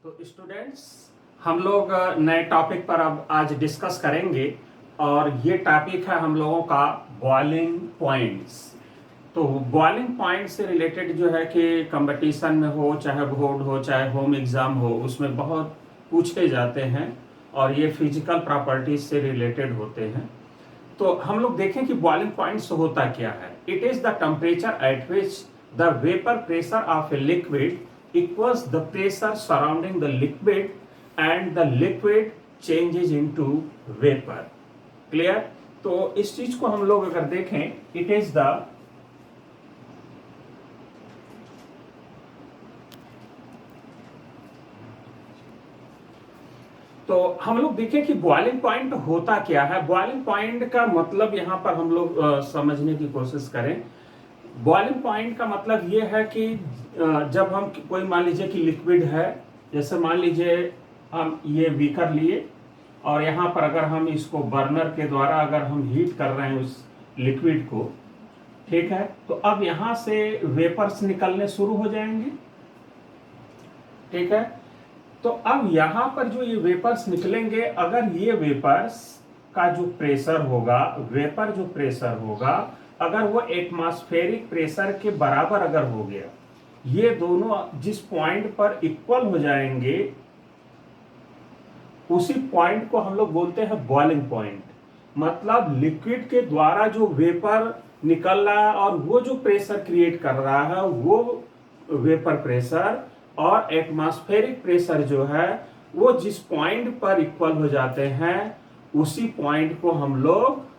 तो स्टूडेंट्स, हम लोग नए टॉपिक पर अब आज डिस्कस करेंगे और ये टॉपिक है हम लोगों का बॉइलिंग पॉइंट्स। तो बॉइलिंग पॉइंट से रिलेटेड जो है कि कंपटीशन में हो, चाहे बोर्ड हो, चाहे होम एग्जाम हो, उसमें बहुत पूछे जाते हैं और ये फिजिकल प्रॉपर्टीज से रिलेटेड होते हैं। तो हम लोग देखें कि बॉइलिंग पॉइंट्स होता क्या है। It is the temperature at which the vapour pressure of a liquid equals the pressure surrounding the liquid and the liquid changes into vapour. Clear? तो इस चीज को हम लोग अगर देखें, इट इज द तो हम लोग देखें कि बॉइलिंग पॉइंट होता क्या है। बॉइलिंग पॉइंट का मतलब यहां पर हम लोग समझने की कोशिश करें। बॉइलिंग पॉइंट का मतलब ये है कि जब हम कोई मान लीजिए कि लिक्विड है, जैसे मान लीजिए हम ये बीकर लिए और यहाँ पर अगर हम इसको बर्नर के द्वारा अगर हम हीट कर रहे हैं उस लिक्विड को, ठीक है, तो अब यहाँ से वेपर्स निकलने शुरू हो जाएंगे। ठीक है, तो अब यहां पर जो ये वेपर्स निकलेंगे, अगर ये वेपर्स का जो प्रेशर होगा, वेपर जो प्रेशर होगा, अगर वो एटमॉस्फेरिक प्रेशर के बराबर अगर हो गया, ये दोनों जिस पॉइंट पर इक्वल हो जाएंगे, उसी पॉइंट को हम लोग बोलते हैं बॉइलिंग पॉइंट। मतलब लिक्विड के द्वारा जो वेपर निकल रहा है और वो जो प्रेशर क्रिएट कर रहा है, वो वेपर प्रेशर और एटमॉस्फेरिक प्रेशर जो है, वो जिस पॉइंट पर इक्वल हो जाते हैं, उसी पॉइंट को हम लोग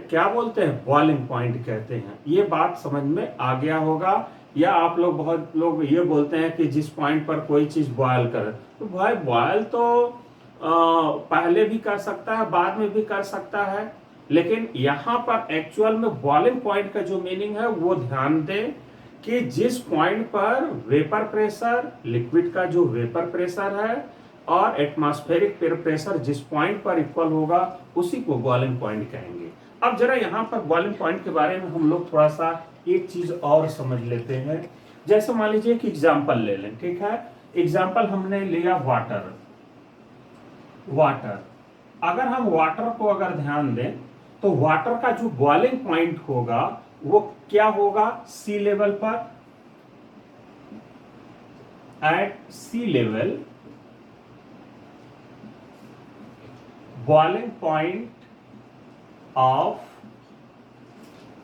क्या बोलते हैं? बॉइलिंग पॉइंट कहते हैं। ये बात समझ में आ गया होगा। या आप लोग, बहुत लोग ये बोलते हैं कि जिस पॉइंट पर कोई चीज बॉयल करे, तो भाई बॉयल तो पहले भी कर सकता है, बाद में भी कर सकता है, लेकिन यहां पर एक्चुअल में बॉइलिंग पॉइंट का जो मीनिंग है वो ध्यान दें कि जिस पॉइंट पर वेपर प्रेशर, लिक्विड का जो वेपर प्रेशर है और एटमॉस्फेरिक प्रेशर जिस पॉइंट पर इक्वल होगा, उसी को बॉइलिंग पॉइंट कहेंगे। अब जरा यहां पर बॉइलिंग पॉइंट के बारे में हम लोग थोड़ा सा एक चीज और समझ लेते हैं। जैसे मान लीजिए कि एग्जाम्पल ले लें, ठीक है। एग्जाम्पल हमने लिया वाटर। वाटर, अगर हम वाटर को अगर ध्यान दें, तो वाटर का जो बॉइलिंग पॉइंट होगा वो क्या होगा? सी लेवल पर, at sea level boiling point of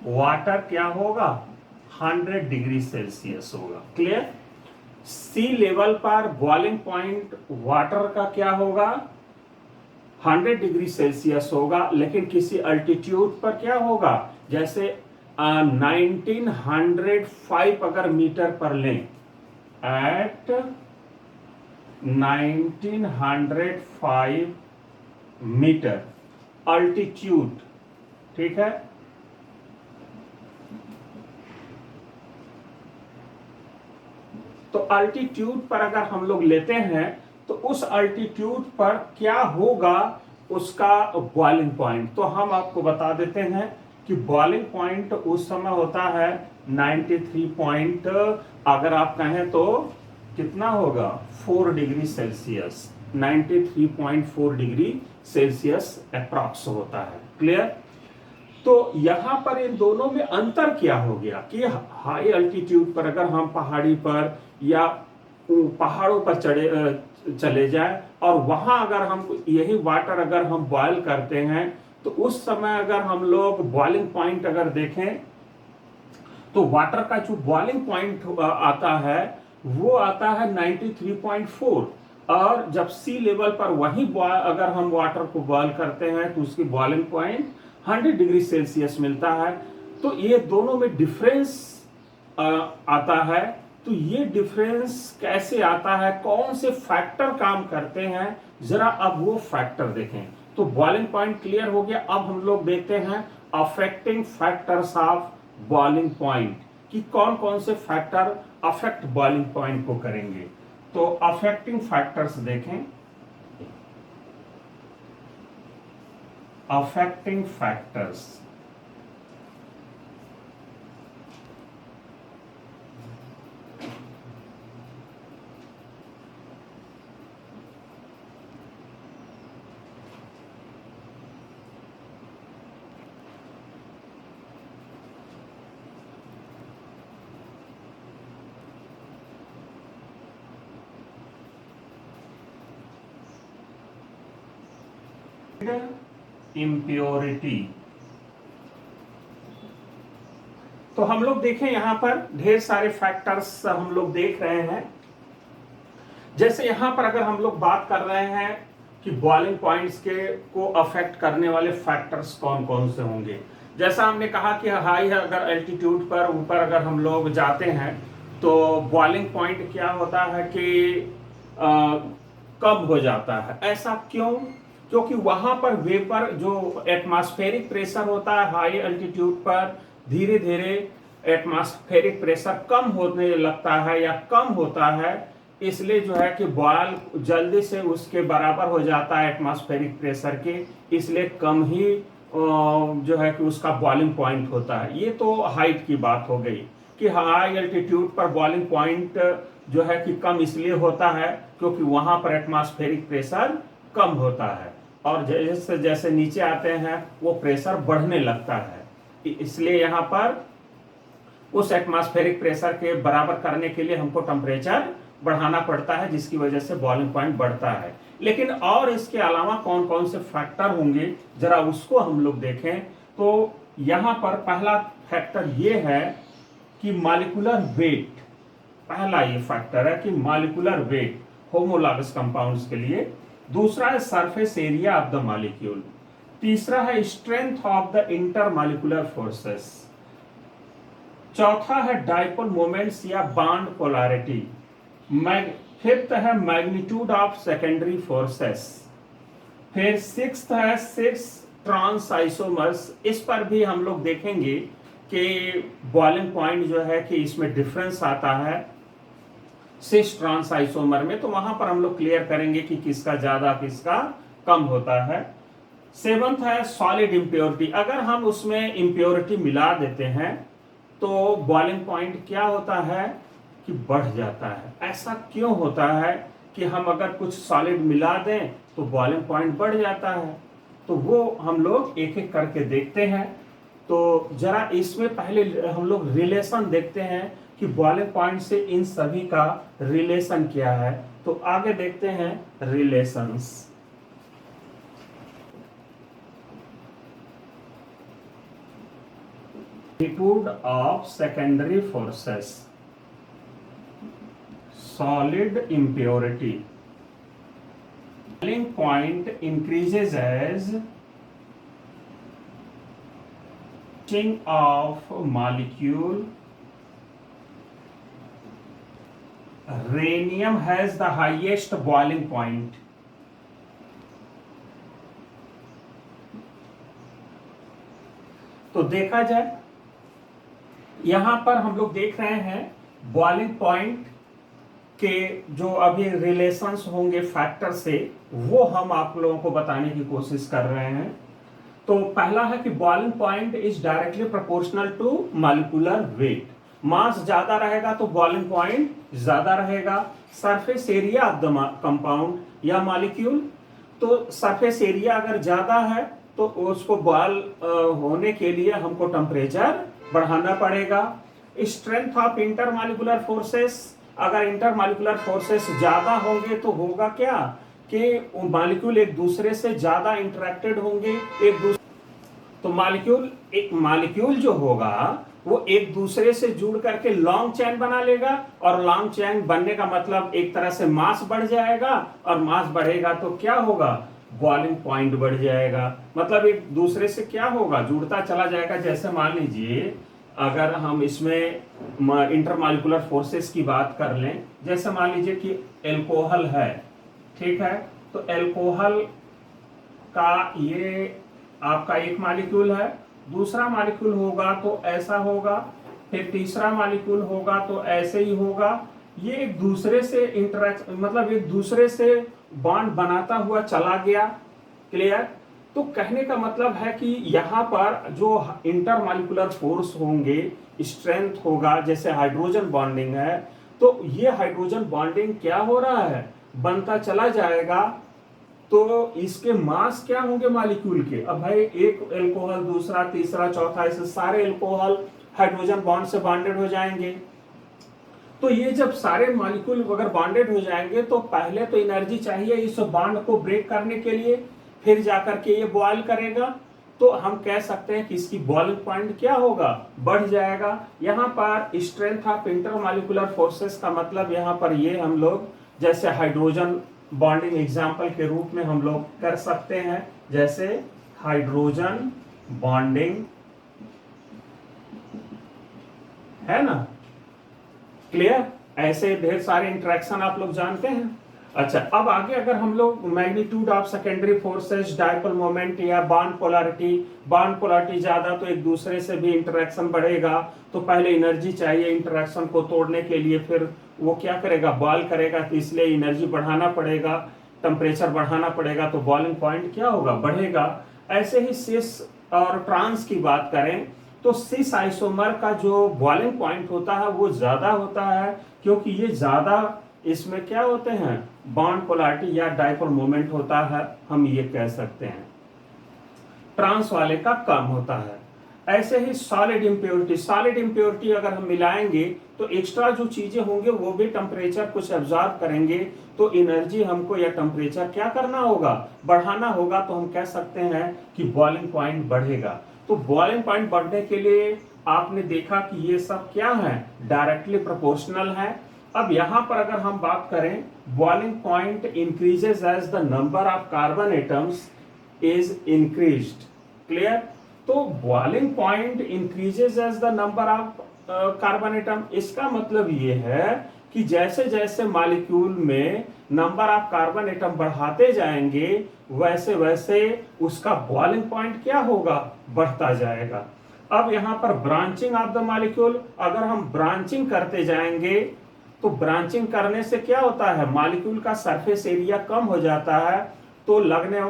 water क्या होगा? 100 डिग्री सेल्सियस होगा। क्लियर? सी लेवल पर बॉइलिंग पॉइंट वाटर का क्या होगा? 100 डिग्री सेल्सियस होगा। लेकिन किसी अल्टीट्यूड पर क्या होगा? जैसे 1905 अगर मीटर पर लें, एट 1905 मीटर अल्टीट्यूड, ठीक है। तो अल्टीट्यूड पर अगर हम लोग लेते हैं, तो उस अल्टीट्यूड पर क्या होगा उसका बॉइलिंग पॉइंट? तो हम आपको बता देते हैं कि बॉइलिंग पॉइंट उस समय होता है 93 पॉइंट, अगर आप कहें तो कितना होगा? 4 degree Celsius, 93.4 degree Celsius approx होता है। क्लियर? तो यहां पर इन दोनों में अंतर क्या हो गया कि हाई अल्टीट्यूड पर अगर हम पहाड़ी पर या पहाड़ों पर चले जाएं और वहां अगर हम यही वाटर अगर हम बॉयल करते हैं, तो उस समय अगर हम लोग बॉइलिंग पॉइंट अगर देखें, तो वाटर का जो बॉइलिंग पॉइंट आता है वो आता है 93.4। और जब सी लेवल पर वही अगर हम वाटर को बॉयल करते हैं, तो उसकी बॉइलिंग पॉइंट 100 डिग्री सेल्सियस मिलता है। तो ये दोनों में डिफरेंस आता है। तो ये डिफरेंस कैसे आता है, कौन से फैक्टर काम करते हैं, जरा अब वो फैक्टर देखें। तो बॉइलिंग पॉइंट क्लियर हो गया। अब हम लोग देखते हैं affecting factors of boiling point, कि कौन कौन से फैक्टर अफेक्ट बॉइलिंग पॉइंट को करेंगे। तो अफेक्टिंग फैक्टर्स देखें। Affecting factors, impurity. तो हम लोग देखें यहां पर ढेर सारे फैक्टर्स हम लोग देख रहे हैं। जैसे यहां पर अगर हम लोग बात कर रहे हैं कि बॉइलिंग पॉइंट्स के को अफेक्ट करने वाले फैक्टर्स कौन कौन से होंगे, जैसा हमने कहा कि हाई अगर एल्टीट्यूड पर ऊपर अगर हम लोग जाते हैं तो बॉइलिंग पॉइंट क्या होता है कि कम हो जाता है। ऐसा क्यों? क्योंकि वहां पर वेपर जो एटमॉस्फेरिक प्रेशर होता है हाई एल्टीट्यूड पर धीरे धीरे एटमॉस्फेरिक प्रेशर कम होने लगता है या कम होता है, इसलिए जो है कि बॉयल जल्दी से उसके बराबर हो जाता है एटमॉस्फेरिक प्रेशर के, इसलिए कम ही जो है कि उसका बॉइलिंग पॉइंट होता है। ये तो हाइट की बात हो गई कि हाई एल्टीट्यूड पर बॉइलिंग पॉइंट जो है कि कम इसलिए होता है क्योंकि वहां पर एटमॉस्फेरिक प्रेशर कम होता है, और जैसे जैसे नीचे आते हैं वो प्रेशर बढ़ने लगता है। इसलिए यहाँ पर उस एटमॉस्फेरिक प्रेशर के बराबर करने के लिए हमको टेम्परेचर बढ़ाना पड़ता है, जिसकी वजह से बॉइलिंग पॉइंट बढ़ता है। लेकिन और इसके अलावा कौन कौन से फैक्टर होंगे जरा उसको हम लोग देखें। तो यहाँ पर पहला फैक्टर ये है कि मॉलिक्यूलर वेट, पहला ये फैक्टर है कि मॉलिक्यूलर वेट होमोलॉगस कंपाउंड्स के लिए। दूसरा है surface area of the molecule. तीसरा है strength of the intermolecular forces. चौथा है डाइपोल मोमेंट्स या बॉन्ड पोलैरिटी। फिफ्थ है मैग्नीट्यूड ऑफ सेकेंडरी फोर्सेस। फिर सिक्स्थ है सिक्स ट्रांस आइसोमर्स। इस पर भी हम लोग देखेंगे कि बॉइलिंग पॉइंट जो है कि इसमें डिफरेंस आता है सिक्स ट्रांस आइसोमर में, तो वहां पर हम लोग क्लियर करेंगे कि किसका ज्यादा किसका कम होता है। सेवंथ है सॉलिड इम्प्योरिटी। अगर हम उसमें इम्प्योरिटी मिला देते हैं तो बॉइलिंग पॉइंट क्या होता है कि बढ़ जाता है। ऐसा क्यों होता है कि हम अगर कुछ सॉलिड मिला दें तो बॉइलिंग पॉइंट बढ़ जाता है? तो वो हम लोग एक एक करके देखते हैं। तो जरा इसमें पहले हम लोग रिलेशन देखते हैं कि बॉइलिंग पॉइंट से इन सभी का रिलेशन क्या है। तो आगे देखते हैं relations. Magnitude of secondary forces, solid impurity. Boiling point increases as heating of molecule. Rhenium has the highest boiling point. तो देखा जाए यहां पर हम लोग देख रहे हैं बॉइलिंग पॉइंट के जो अभी रिलेशंस होंगे फैक्टर से, वो हम आप लोगों को बताने की कोशिश कर रहे हैं। तो पहला है कि boiling point is directly proportional to molecular weight. Mass ज्यादा रहेगा तो बॉइलिंग पॉइंट ज्यादा रहेगा। Surface area of the compound या मॉलिक्यूल, तो सरफेस एरिया अगर ज्यादा है तो उसको बॉयल होने के लिए हमको टेम्परेचर बढ़ाना पड़ेगा। स्ट्रेंथ ऑफ इंटरमॉलिक्यूलर फोर्सेस, अगर इंटरमॉलिक्यूलर फोर्सेस ज्यादा होंगे तो होगा क्या कि मॉलिक्यूल एक दूसरे से ज्यादा इंटरेक्टेड होंगे एक दूसरे। तो मॉलिक्यूल जो होगा वो एक दूसरे से जुड़ करके लॉन्ग चेन बना लेगा, और लॉन्ग चेन बनने का मतलब एक तरह से मास बढ़ जाएगा, और मास बढ़ेगा तो क्या होगा, बॉइलिंग पॉइंट बढ़ जाएगा। मतलब एक दूसरे से क्या होगा, जुड़ता चला जाएगा। जैसे मान लीजिए अगर हम इसमें इंटरमॉलिक्यूलर फोर्सेस की बात कर लें, जैसे मान लीजिए कि एल्कोहल है, ठीक है, तो एल्कोहल का ये आपका एक मॉलिक्यूल है, दूसरा मॉलिक्यूल होगा तो ऐसा होगा, फिर तीसरा मॉलिक्यूल होगा तो ऐसे ही होगा। ये एक दूसरे से इंटरेक्ट मतलब एक दूसरे से बॉन्ड बनाता हुआ चला गया। क्लियर? तो कहने का मतलब है कि यहाँ पर जो इंटरमॉलिक्यूलर फोर्स होंगे, स्ट्रेंथ होगा, जैसे हाइड्रोजन बॉन्डिंग है, तो ये हाइड्रोजन बॉन्डिंग क्या हो रहा है, बनता चला जाएगा। तो इसके मास क्या होंगे मॉलिक्यूल के, अब भाई एक एल्कोहल, दूसरा, तीसरा, चौथा, ऐसे सारे एल्कोहल हाइड्रोजन बॉन्ड से बॉन्डेड हो जाएंगे। तो ये जब सारे मॉलिक्यूल अगर बॉन्डेड हो जाएंगे तो पहले तो एनर्जी चाहिए इस बॉन्ड को ब्रेक करने के लिए, फिर जाकर के ये बॉयल करेगा, तो हम कह सकते हैं कि इसकी बॉइलिंग पॉइंट क्या होगा, बढ़ जाएगा। यहाँ पर स्ट्रेंथ ऑफ इंटरमॉलिक्यूलर फोर्सेस का मतलब यहाँ पर ये हम लोग जैसे हाइड्रोजन बॉन्डिंग एग्जाम्पल के रूप में हम लोग कर सकते हैं, जैसे हाइड्रोजन बॉन्डिंग, है ना, क्लियर। ऐसे ढेर सारे इंटरेक्शन आप लोग जानते हैं। अच्छा, अब आगे अगर हम लोग magnitude of secondary forces, dipole moment या बॉन्ड पोलैरिटी ज्यादा तो एक दूसरे से भी इंटरेक्शन बढ़ेगा, तो पहले एनर्जी चाहिए इंटरेक्शन को तोड़ने के लिए, फिर वो क्या करेगा, बॉयल करेगा, तो इसलिए एनर्जी बढ़ाना पड़ेगा, टेम्परेचर बढ़ाना पड़ेगा, तो बॉइलिंग पॉइंट क्या होगा, बढ़ेगा। ऐसे ही सिस और ट्रांस की बात करें तो सिस आइसोमर का जो बॉइलिंग पॉइंट होता है वो ज्यादा होता है, क्योंकि ये ज्यादा इसमें क्या होते हैं, बॉन्ड पोलैरिटी या डायपोल मोमेंट होता है, हम ये कह सकते हैं। ट्रांस वाले का कम होता है। ऐसे ही सॉलिड इंप्योरिटी अगर हम मिलाएंगे तो एक्स्ट्रा जो चीजें होंगे वो भी टेम्परेचर कुछ एब्जॉर्ब करेंगे, तो एनर्जी हमको या टेम्परेचर क्या करना होगा, बढ़ाना होगा, तो हम कह सकते हैं कि बॉइलिंग पॉइंट बढ़ेगा। तो बॉइलिंग पॉइंट बढ़ने के लिए आपने देखा कि ये सब क्या है, डायरेक्टली प्रोपोर्शनल है। अब यहां पर अगर हम बात करें, boiling point increases as the number of carbon atoms is increased, clear. तो boiling point increases as the number of carbon atom, इसका मतलब ये है कि जैसे जैसे मॉलिक्यूल में नंबर ऑफ कार्बन एटम बढ़ाते जाएंगे वैसे वैसे उसका बॉइलिंग पॉइंट क्या होगा, बढ़ता जाएगा। अब यहां पर ब्रांचिंग ऑफ द मॉलिक्यूल, अगर हम ब्रांचिंग करते जाएंगे तो ब्रांचिंग करने से क्या होता है, मॉलिक्यूल का सरफेस एरिया कम हो जाता है, तो लगने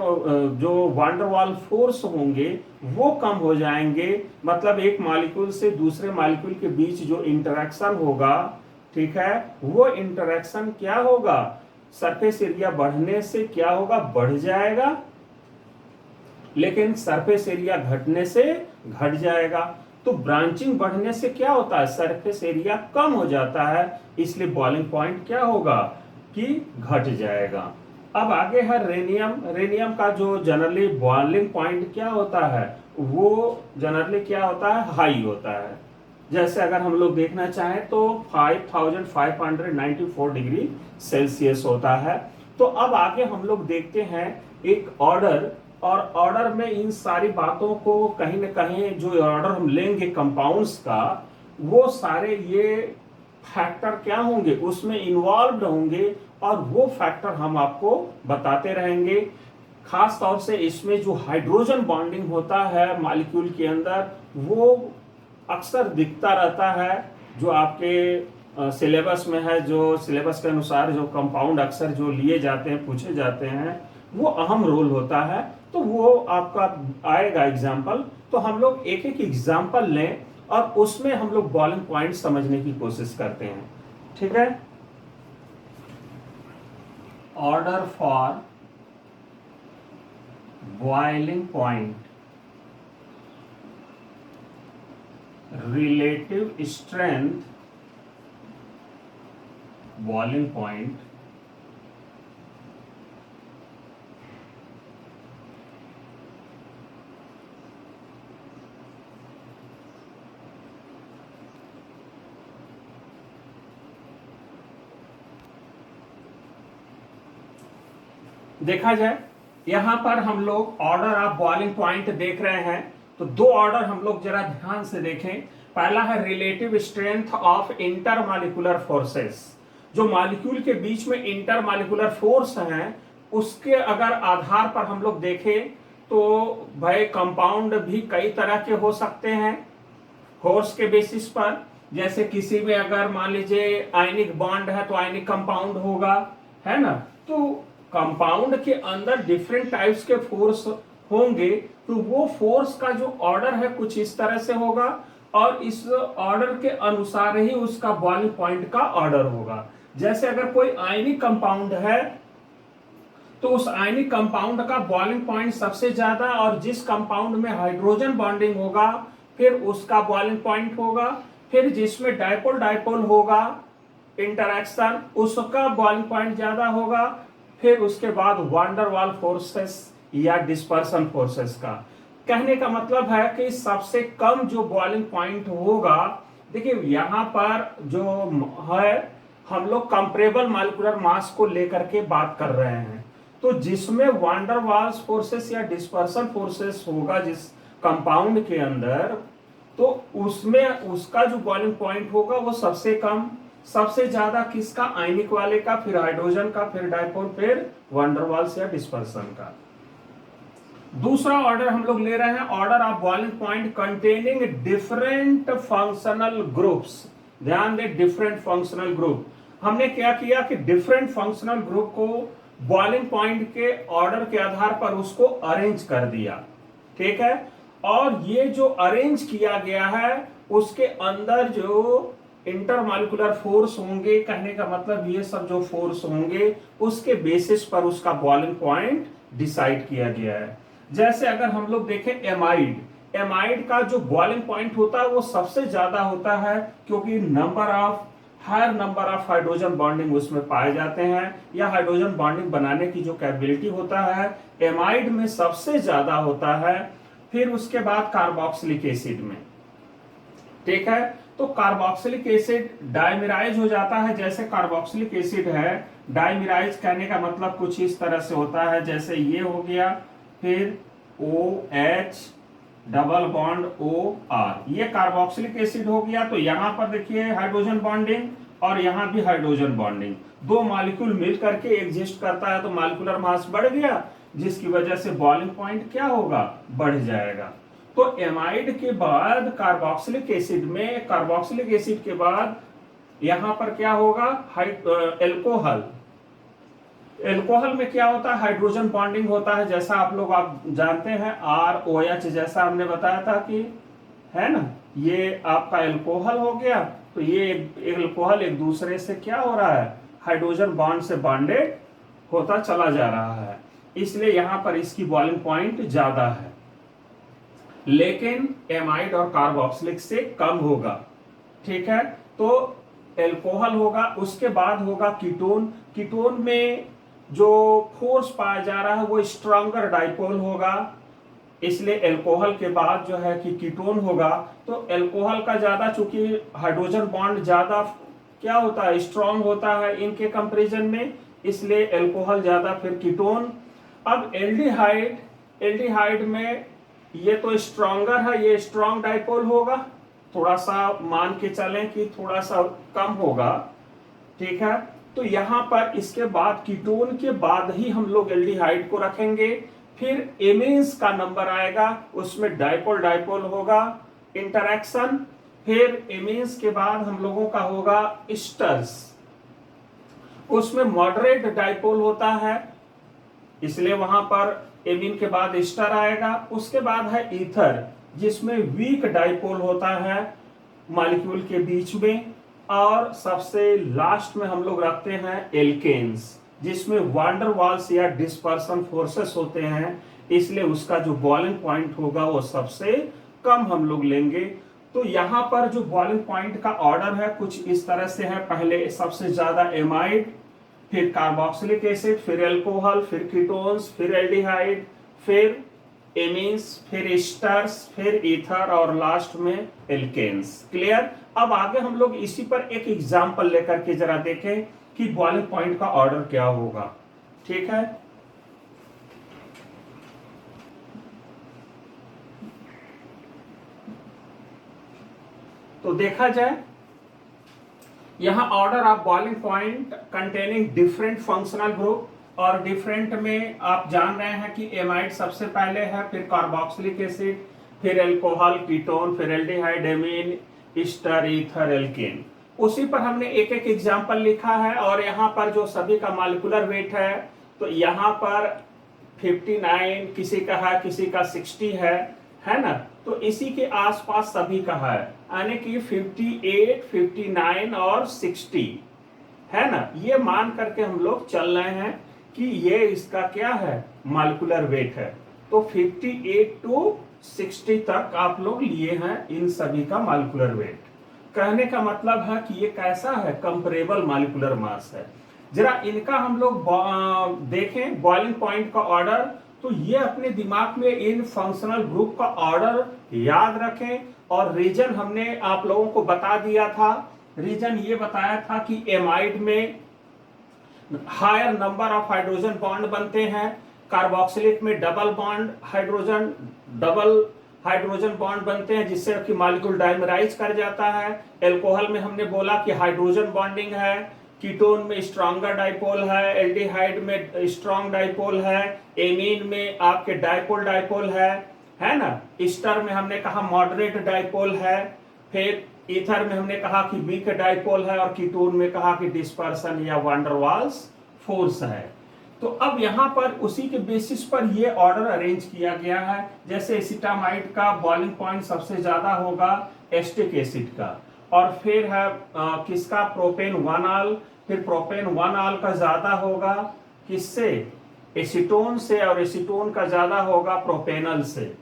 जो वांडरवाल फोर्स होंगे वो कम हो जाएंगे। मतलब एक मॉलिक्यूल से दूसरे मॉलिक्यूल के बीच जो इंटरेक्शन होगा, ठीक है, वो इंटरेक्शन क्या होगा, सरफेस एरिया बढ़ने से क्या होगा, बढ़ जाएगा, लेकिन सरफेस एरिया घटने से घट जाएगा। तो ब्रांचिंग बढ़ने से क्या होता है, सरफेस एरिया कम हो जाता है, इसलिए बॉइलिंग पॉइंट क्या होगा कि घट जाएगा। अब आगे है रेनियम का जो जनरली बॉइलिंग पॉइंट क्या होता है, वो जनरली क्या होता है, हाई होता है। जैसे अगर हम लोग देखना चाहें तो 5594 डिग्री सेल्सियस होता है। तो अब आगे हम लोग देखते हैं एक ऑर्डर, और ऑर्डर में इन सारी बातों को कहीं न कहीं जो ऑर्डर हम लेंगे कंपाउंड्स का, वो सारे ये फैक्टर क्या होंगे, उसमें इन्वॉल्व होंगे, और वो फैक्टर हम आपको बताते रहेंगे। खास तौर से इसमें जो हाइड्रोजन बॉन्डिंग होता है मॉलिक्यूल के अंदर, वो अक्सर दिखता रहता है, जो आपके सिलेबस में है, जो सिलेबस के अनुसार जो कंपाउंड अक्सर जो लिए जाते हैं, पूछे जाते हैं, वो अहम रोल होता है। तो वो आपका आएगा एग्जाम्पल, तो हम लोग एक एक एग्जाम्पल लें और उसमें हम लोग बॉइलिंग पॉइंट समझने की कोशिश करते हैं, ठीक है। Order for boiling point, relative strength boiling point, देखा जाए यहां पर हम लोग ऑर्डर ऑफ बॉइलिंग पॉइंट देख रहे हैं, तो दो ऑर्डर हम लोग जरा ध्यान से देखें। पहला है relative strength of intermolecular forces, जो मॉलिक्यूल के बीच में इंटरमॉलिक्यूलर फोर्स हैं, उसके अगर आधार पर हम लोग देखें तो भाई कंपाउंड भी कई तरह के हो सकते हैं फोर्स के बेसिस पर। जैसे किसी में अगर मान लीजिए आयनिक बॉन्ड है तो आयनिक कंपाउंड होगा, है ना। तो कंपाउंड के अंदर डिफरेंट टाइप्स के फोर्स होंगे, तो वो फोर्स का जो ऑर्डर है कुछ इस तरह से होगा, और इस ऑर्डर के अनुसार ही उसका बॉइलिंग पॉइंट का ऑर्डर होगा। जैसे अगर कोई आयनिक कंपाउंड है तो उस आयनिक कंपाउंड का बॉइलिंग पॉइंट सबसे ज्यादा, और जिस कंपाउंड में हाइड्रोजन बॉन्डिंग होगा फिर उसका बॉइलिंग पॉइंट होगा, फिर जिसमें डायपोल डायपोल होगा इंटरैक्शन, उसका बॉइलिंग पॉइंट ज्यादा होगा, फिर उसके बाद वांडर वाल फोर्सेस या डिस्पर्सन फोर्सेस का। कहने का मतलब है कि सबसे कम जो बॉइलिंग पॉइंट होगा, देखिए यहाँ पर जो है हम लोग कंपरेबल मॉलिक्यूलर मास को लेकर के बात कर रहे हैं, तो जिसमें वान डेर वाल्स फोर्सेस या डिस्पर्सन फोर्सेस होगा जिस कंपाउंड के अंदर, तो उसमें उसका जो बॉइलिंग पॉइंट होगा वो सबसे कम, सबसे ज्यादा किसका, आयनिक वाले का, फिर हाइड्रोजन का, फिर डायपोल, फिर वान डेर वाल्स या डिस्पर्सन का। दूसरा ऑर्डर हम लोग ले रहे हैं, order of boiling point containing different functional groups. ध्यान दे, डिफरेंट फंक्शनल ग्रुप। हमने क्या किया कि डिफरेंट फंक्शनल ग्रुप को बॉइलिंग पॉइंट के ऑर्डर के आधार पर उसको अरेंज कर दिया, ठीक है। और ये जो अरेंज किया गया है उसके अंदर जो इंटरमॉलिक्यूलर फोर्स होंगे, कहने का मतलब ये सब जो फोर्स होंगे उसके बेसिस पर उसका बॉइलिंग पॉइंट डिसाइड किया गया है। जैसे अगर हम लोग देखें एमाइड, एमाइड का जो बॉइलिंग पॉइंट होता है वो सबसे ज्यादा होता है, क्योंकि higher number of hydrogen bonding उसमें पाए जाते हैं, या हाइड्रोजन बॉन्डिंग बनाने की जो कैपेबिलिटी होता है एमाइड में सबसे ज्यादा होता है। फिर उसके बाद कार्बोक्सिलिक एसिड में, ठीक है। तो कार्बोक्सिलिक एसिड डायमिराइज हो जाता है, जैसे कार्बोक्सिलिक एसिड है, डायमिराइज कहने का मतलब कुछ इस तरह से होता है, जैसे ये हो गया, फिर OH डबल बॉन्ड OR, ये कार्बोक्सिलिक एसिड हो गया। तो यहां पर देखिए हाइड्रोजन बॉन्डिंग और यहां भी हाइड्रोजन बॉन्डिंग, दो मॉलिक्यूल मिल करके एग्जिस्ट करता है, तो मॉलिक्यूलर मास बढ़ गया, जिसकी वजह से बॉइलिंग पॉइंट क्या होगा, बढ़ जाएगा। तो एमाइड के बाद कार्बोक्सिलिक एसिड में, कार्बोक्सिलिक एसिड के बाद यहां पर क्या होगा, एल्कोहल। एल्कोहल में क्या होता है, हाइड्रोजन बॉन्डिंग होता है, जैसा आप जानते हैं ROH, जैसा हमने बताया था कि है ना, ये आपका एल्कोहल हो गया। तो ये एल्कोहल एक दूसरे से क्या हो रहा है, हाइड्रोजन बॉन्ड से बॉन्डेड होता चला जा रहा है, इसलिए यहां पर इसकी बॉइलिंग पॉइंट ज्यादा है, लेकिन एमाइड और कार्बोक्सिलिक से कम होगा, ठीक है। तो एल्कोहल होगा, उसके बाद होगा कीटोन। कीटोन में जो फोर्स पाया जा रहा है वो स्ट्रॉन्गर डाइपोल होगा, इसलिए एल्कोहल के बाद जो है कि कीटोन होगा। तो एल्कोहल का ज्यादा, चूंकि हाइड्रोजन बॉन्ड ज्यादा क्या होता है, स्ट्रॉन्ग होता है इनके कंपैरिजन में, इसलिए एल्कोहल ज्यादा, फिर कीटोन। अब एल्डिहाइड, एल्डिहाइड में ये तो स्ट्रॉन्गर है, ये स्ट्रॉन्ग डाइपोल होगा, थोड़ा सा मान के चलें कि थोड़ा सा कम होगा, ठीक है। तो यहां पर इसके बाद कीटोन के बाद ही हम लोग एल्डिहाइड को रखेंगे, फिर एमीन्स का नंबर आएगा, उसमें डाइपोल डाइपोल होगा इंटरैक्शन, फिर एमीन्स के बाद हम लोगों का होगा स्टर्स, उसमें मॉडरेट डाइपोल होता है, इसलिए वहां पर एमीन के बाद एस्टर आएगा। उसके बाद है ईथर, जिसमें वीक डाइपोल होता है मॉलिक्यूल के बीच में। और सबसे लास्ट में हम लोग रखते हैं एल्केन्स, जिसमें वान डेर वाल्स या डिस्पर्सन फोर्सेस होते हैं, इसलिए उसका जो बॉइलिंग पॉइंट होगा वो सबसे कम हम लोग लेंगे। तो यहाँ पर जो बॉइलिंग पॉइंट का ऑर्डर है कुछ इस तरह से है, पहले सबसे ज्यादा एमाइड, फिर कार्बोक्सिलिक एसिड, फिर एल्कोहल, फिर कीटोन्स, फिर एल्डिहाइड, फिर एमीन्स, फिर एस्टर्स, फिर ईथर और लास्ट में एल्केन्स। क्लियर। अब आगे हम लोग इसी पर एक एग्जांपल लेकर के जरा देखें कि बॉइलिंग पॉइंट का ऑर्डर क्या होगा, ठीक है। तो देखा जाए यहां order of boiling point containing different functional group, और डिफरेंट में आप जान रहे हैं कि एमाइड सबसे पहले है, फिर कार्बोक्सिलिक एसिड, फिर एल्कोहल, कीटोन, फिर aldehyde, amine, ester, ether, alkane. उसी पर हमने एक एक एग्जांपल लिखा है, और यहाँ पर जो सभी का मॉलिक्यूलर वेट है, तो यहाँ पर 59 किसी का है, किसी का 60 है ना। तो इसी के आसपास सभी का है, यानी कि 58, 59 और 60 है ना। ये मान करके हम लोग चल रहे हैं कि ये इसका क्या है, मॉलिक्यूलर वेट है। तो 58 टू 60 तक आप लोग लिए हैं इन सभी का मॉलिक्यूलर वेट। कहने का मतलब है कि ये कैसा है, कंपैरेबल मॉलिक्यूलर मास है। जरा इनका हम लोग देखें बॉइलिंग पॉइंट का ऑर्डर, तो ये अपने दिमाग में इन फंक्शनल ग्रुप का ऑर्डर याद रखें। और रीजन हमने आप लोगों को बता दिया था, रीजन ये बताया था कि एमाइड में higher number of hydrogen bond बनते हैं, कार्बोक्सिलिक में डबल हाइड्रोजन बॉन्ड बनते हैं जिससे कि मॉलिक्यूल डाइमराइज कर जाता है। एल्कोहल में हमने बोला कि हाइड्रोजन बॉन्डिंग है, कीटोन में स्ट्रॉन्गर डाइपोल है, एल्डिहाइड में स्ट्रॉन्ग डाइपोल है, एमीन में आपके डाइपोल है ना। ईस्टर में हमने कहा मॉडरेट डाइपोल है, फिर ईथर में हमने कहा कि वीक डाइपोल है, और कीटोन में कहा कि डिस्पर्सन या वान डेर वाल्स फोर्स है। तो अब यहां पर उसी के बेसिस पर ये ऑर्डर अरेंज किया गया है। जैसे एसिटामाइड का बॉइलिंग पॉइंट सबसे ज्यादा होगा एस्टिक एसिड का, और फिर है किसका, प्रोपेन 1 फिर प्रोपेन 1 का ज्यादा होगा किससे, एसीटोन से, और एसीटोन का ज्यादा होगा प्रोपेनल से,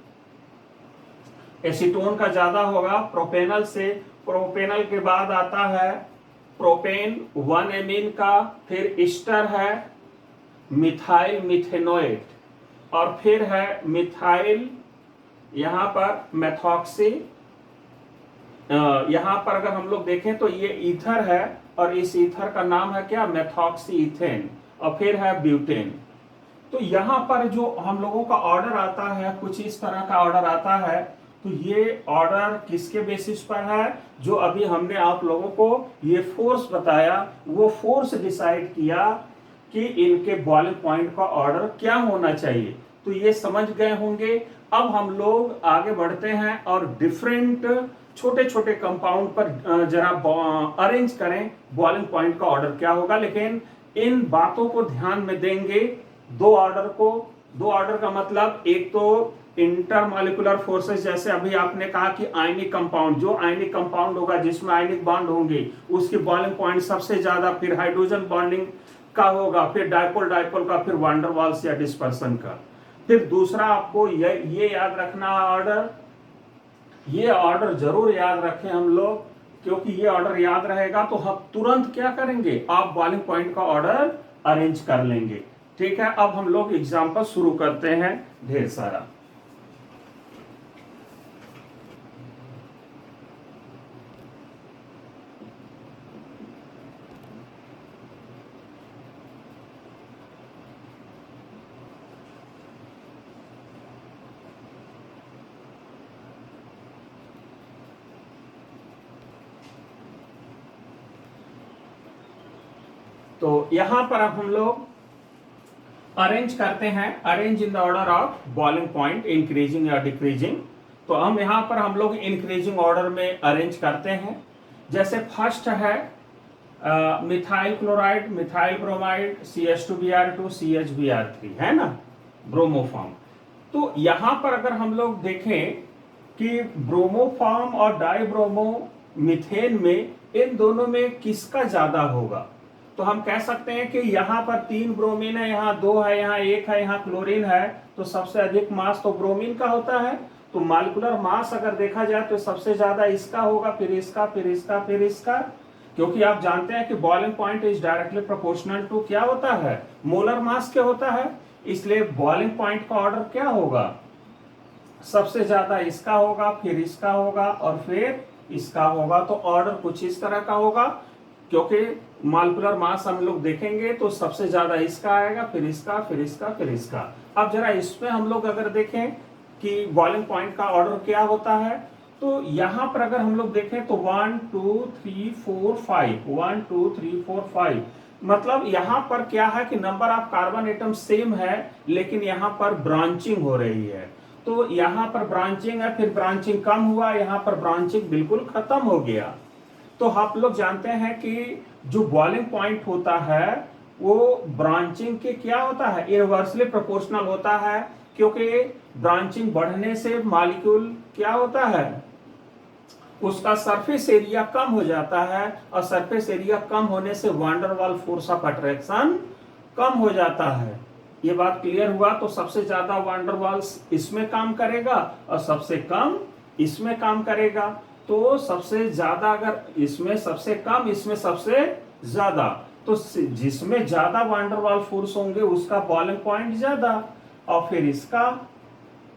एसीटोन का ज्यादा होगा प्रोपेनल से। प्रोपेनल के बाद आता है प्रोपेन 1 एमीन का, फिर ईस्टर है मिथाइल मिथेनोएट, और फिर है मिथाइल, यहां पर मेथॉक्सी, यहां पर अगर हम लोग देखें तो ये ईथर है, और इस ईथर का नाम है क्या, मेथॉक्सी इथेन, और फिर है ब्यूटेन। तो यहां पर जो हम लोगों का ऑर्डर आता है कुछ इस तरह का ऑर्डर आता है। तो ये ऑर्डर किसके बेसिस पर है, जो अभी हमने आप लोगों को ये फोर्स बताया, वो फोर्स डिसाइड किया कि इनके बॉइलिंग पॉइंट का ऑर्डर क्या होना चाहिए। तो ये समझ गए होंगे। अब हम लोग आगे बढ़ते हैं और डिफरेंट छोटे छोटे कंपाउंड पर जरा अरेंज करें बॉइलिंग पॉइंट का ऑर्डर क्या होगा। लेकिन इन बातों को ध्यान में देंगे, दो ऑर्डर का मतलब, एक तो इंटरमॉलिक्यूलर फोर्सेस, जैसे अभी आपने कहा कि आयनिक कंपाउंड, जो आयनिक कंपाउंड होगा जिसमें आयनिक बॉन्ड होंगे उसकी बॉइलिंग पॉइंट सबसे ज्यादा, फिर हाइड्रोजन बॉन्डिंग का होगा, फिर डाइपोल का, फिर वान डेर वाल्स या डिस्पर्सन का। फिर दूसरा आपको ये याद रखना ऑर्डर, ये ऑर्डर जरूर याद रखें हम लोग, क्योंकि ये ऑर्डर याद रहेगा तो हम तुरंत क्या करेंगे, आप बॉइलिंग पॉइंट का ऑर्डर अरेंज कर लेंगे। ठीक है, अब हम लोग एग्जाम्पल शुरू करते हैं ढेर सारा। तो यहां पर अब हम लोग अरेंज करते हैं, arrange in the order of boiling point, increasing या डिक्रीजिंग। तो हम यहां पर हम लोग इंक्रीजिंग ऑर्डर में अरेंज करते हैं। जैसे फर्स्ट है methyl chloride, methyl bromide, CH2Br2 CHBr3, है ना, ब्रोमोफॉर्म। तो यहां पर अगर हम लोग देखें कि ब्रोमोफॉर्म और डाइब्रोमो मिथेन में, इन दोनों में किसका ज्यादा होगा, तो हम कह सकते हैं कि यहाँ पर 3 ब्रोमीन है, यहाँ 2 है, यहाँ 1 है, यहाँ क्लोरीन है, तो सबसे अधिक मास तो ब्रोमीन का होता है। तो मॉलिक्यूलर मास अगर देखा जाए तो सबसे ज्यादा इसका होगा, फिर इसका, फिर इसका, फिर इसका, क्योंकि आप जानते हैं कि boiling point is directly proportional to क्या होता है, मोलर मास क्या होता है। इसलिए बॉइलिंग पॉइंट का ऑर्डर क्या होगा, सबसे ज्यादा इसका होगा, फिर इसका होगा, और फिर इसका होगा। तो ऑर्डर कुछ इस तरह का होगा, क्योंकि मॉलिक्यूलर मास हम लोग देखेंगे तो सबसे ज्यादा इसका आएगा, फिर इसका, फिर इसका, फिर इसका। अब जरा इसमें हम लोग अगर देखें कि बॉइलिंग पॉइंट का ऑर्डर क्या होता है, तो यहां पर अगर हम लोग देखें तो 1 2 3 4 5, 1 2 3 4 5, मतलब यहां पर क्या है कि number of carbon atom same है, लेकिन यहां पर ब्रांचिंग हो रही है। तो यहां पर ब्रांचिंग है, फिर ब्रांचिंग कम हुआ, यहां पर ब्रांचिंग बिल्कुल खत्म हो गया। तो आप लोग जानते हैं कि जो बॉइलिंग पॉइंट होता है वो ब्रांचिंग के क्या होता है, इनवर्सली प्रोपोर्शनल होता है, क्योंकि ब्रांचिंग बढ़ने से मॉलिक्यूल क्या होता है, उसका सरफेस एरिया कम हो जाता है, और सरफेस एरिया कम होने से van der Waals force of attraction कम हो जाता है। ये बात क्लियर हुआ। तो सबसे ज्यादा वान डेर वाल्स इसमें काम करेगा और सबसे कम इसमें काम करेगा। तो सबसे ज्यादा अगर इसमें सबसे कम, इसमें सबसे ज्यादा, तो जिसमें ज्यादा वान डेर वाल्स फोर्स होंगे उसका बॉइलिंग पॉइंट ज्यादा। और फिर इसका,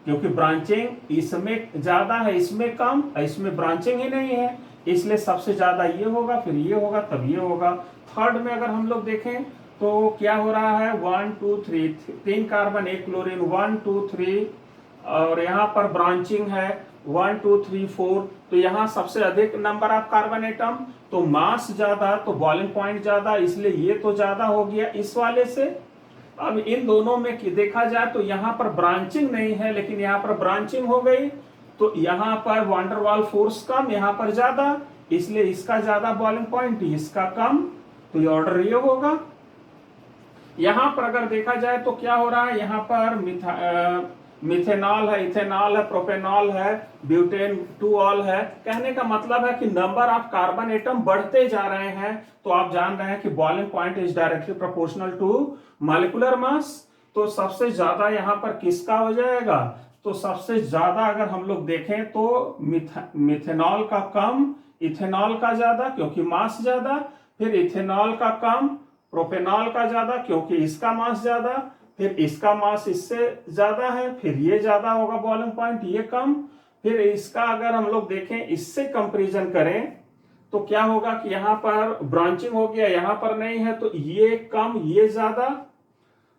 क्योंकि ब्रांचिंग इसमें ज्यादा है इसमें कम, इसमें ब्रांचिंग ही नहीं है, इसलिए सबसे ज्यादा ये होगा, फिर ये होगा, तब ये होगा। थर्ड में अगर हम लोग देखें तो क्या हो रहा है, 1 2 3, 3 कार्बन 1 क्लोरीन, 1 2 3, और यहाँ पर ब्रांचिंग है 1 2 3 4, तो यहाँ सबसे अधिक नंबर ऑफ कार्बन एटम, तो मास ज्यादा तो बॉइलिंग पॉइंट ज्यादा, इसलिए ये तो ज्यादा हो गया इस वाले से। अब इन दोनों में देखा जाए तो यहाँ पर ब्रांचिंग नहीं है, लेकिन यहाँ पर ब्रांचिंग हो गई, तो यहाँ पर वांडरवाल फोर्स कम, यहाँ पर ज्यादा, इसलिए इसका ज्यादा बॉइलिंग पॉइंट, इसका कम, तो ये ऑर्डर ये होगा। यहां पर अगर देखा जाए तो क्या हो रहा है, यहाँ पर मिथेनॉल है, इथेनॉल है, प्रोपेनॉल है, ब्यूटेन 2 ऑल है। कहने का मतलब है कि नंबर ऑफ कार्बन एटम बढ़ते जा रहे हैं, तो आप जान रहे हैं कि boiling point is directly proportional to molecular mass. तो सबसे ज्यादा यहाँ पर किसका हो जाएगा, तो सबसे ज्यादा अगर हम लोग देखें तो मिथेनॉल का कम, इथेनॉल का ज्यादा क्योंकि मास ज्यादा, फिर इथेनॉल का कम, प्रोपेनॉल का ज्यादा क्योंकि इसका मास ज्यादा, फिर इसका मास इससे ज्यादा है, फिर ये ज्यादा होगा बॉइलिंग पॉइंट, ये कम, फिर इसका अगर हम लोग देखें इससे कंपैरिजन करें तो क्या होगा कि यहां पर ब्रांचिंग हो गया, यहां पर नहीं है, तो ये कम ये ज्यादा,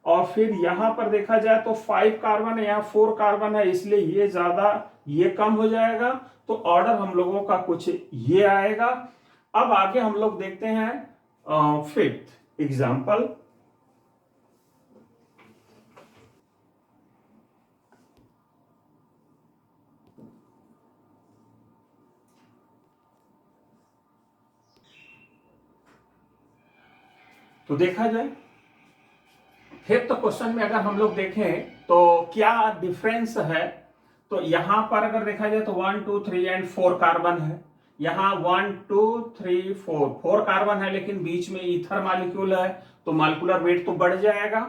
और फिर यहां पर देखा जाए तो 5 कार्बन है, यहाँ 4 कार्बन है, इसलिए ये ज्यादा ये कम हो जाएगा। तो ऑर्डर हम लोगों का कुछ ये आएगा। अब आगे हम लोग देखते हैं फिफ्थ एग्जाम्पल। तो देखा जाए फिफ्थ क्वेश्चन में अगर हम लोग देखें तो क्या डिफरेंस है, तो यहां पर अगर देखा जाए तो 1 2 3 एंड 4 कार्बन है, यहाँ 1 2 3 4 कार्बन है, लेकिन बीच में ईथर मॉलिक्यूल है, तो मॉलिक्यूलर वेट तो बढ़ जाएगा।